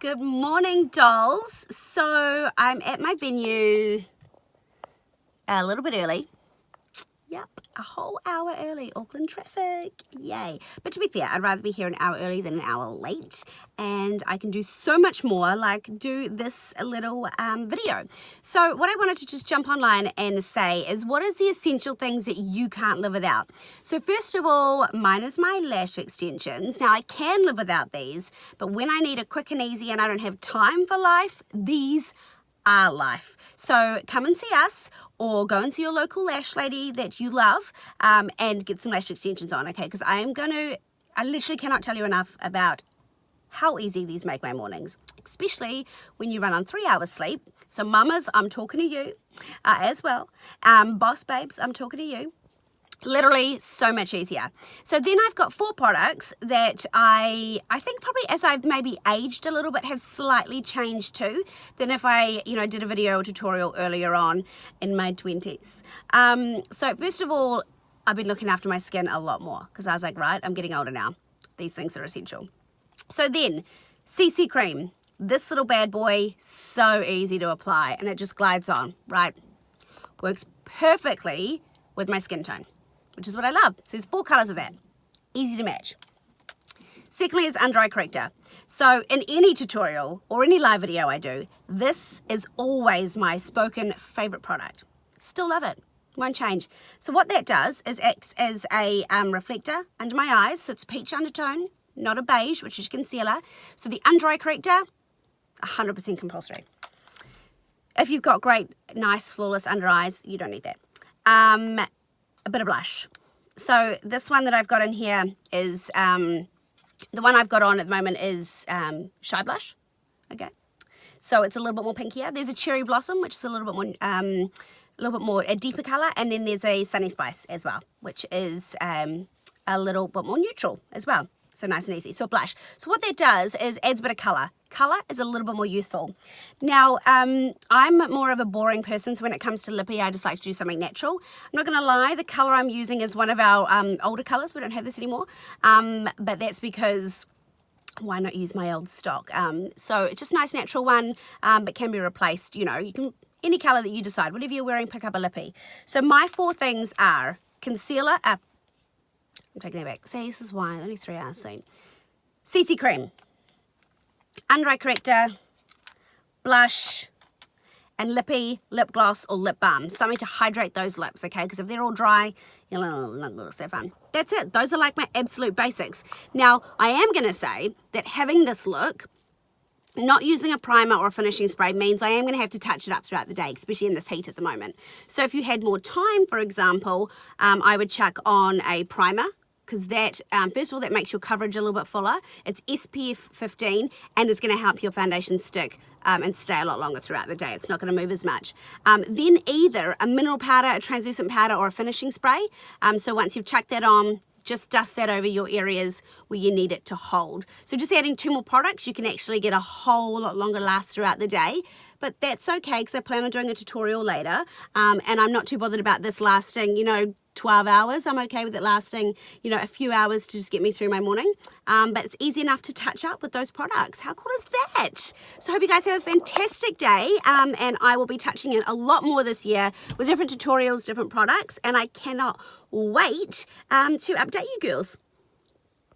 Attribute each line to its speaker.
Speaker 1: Good morning, dolls. So I'm at my venue a little bit early. Yep, a whole hour early, Auckland traffic, yay. But to be fair, I'd rather be here an hour early than an hour late, and I can do so much more, like do this little video. So what I wanted to just jump online and say is, what is the essential things that you can't live without? So first of all, mine is my lash extensions. Now I can live without these, but when I need a quick and easy and I don't have time for life, these are life. So come and see us, or go and see your local lash lady that you love, and get some lash extensions on, okay? Because I literally cannot tell you enough about how easy these make my mornings, especially when you run on 3 hours sleep. So mamas, I'm talking to you as well. Boss babes, I'm talking to you. Literally so much easier. So then I've got 4 products that I think probably as I've maybe aged a little bit have slightly changed too than if I did a video or tutorial earlier on in my 20s. So first of all, I've been looking after my skin a lot more because I was like, right, I'm getting older now. These things are essential. So then CC cream, this little bad boy, so easy to apply and it just glides on, right? Works perfectly with my skin tone, which is what I love. So there's 4 colors of that. Easy to match. Secondly is under eye corrector. So in any tutorial or any live video I do, this is always my spoken favorite product. Still love it. Won't change. So what that does is acts as a reflector under my eyes. So it's peach undertone, not a beige, which is concealer. So the under eye corrector, 100% compulsory. If you've got great, nice, flawless under eyes, you don't need that. A bit of blush. So this one that I've got in here is, the one I've got on at the moment is Shy Blush, okay? So it's a little bit more pinkier. There's a Cherry Blossom, which is a little bit more a deeper color, and then there's a Sunny Spice as well, which is a little bit more neutral as well. So nice and easy. So blush. So what that does is adds a bit of color. Color is a little bit more useful. Now, I'm more of a boring person, so when it comes to Lippy, I just like to do something natural. I'm not going to lie, the color I'm using is one of our older colors. We don't have this anymore, but that's because why not use my old stock? So it's just a nice natural one, but can be replaced. You can any color that you decide. Whatever you're wearing, pick up a Lippy. So my 4 things are concealer. I'm taking it back. See, this is why only 3 hours soon. CC cream, under eye corrector, blush, and Lippy lip gloss or lip balm. Something to hydrate those lips, okay? Because if they're all dry, you'll not look so fun. That's it. Those are like my absolute basics. Now, I am going to say that having this look, not using a primer or a finishing spray, means I am going to have to touch it up throughout the day, especially in this heat at the moment. So if you had more time, for example, I would chuck on a primer, because that, first of all, that makes your coverage a little bit fuller. It's SPF 15, and it's going to help your foundation stick and stay a lot longer throughout the day. It's not going to move as much. Then either a mineral powder, a translucent powder, or a finishing spray. So once you've chucked that on, just dust that over your areas where you need it to hold. So just adding 2 more products, you can actually get a whole lot longer last throughout the day. But that's okay, because I plan on doing a tutorial later. And I'm not too bothered about this lasting, 12 hours. I'm okay with it lasting, a few hours to just get me through my morning. But it's easy enough to touch up with those products. How cool is that? So I hope you guys have a fantastic day. And I will be touching it a lot more this year with different tutorials, different products. And I cannot wait to update you girls.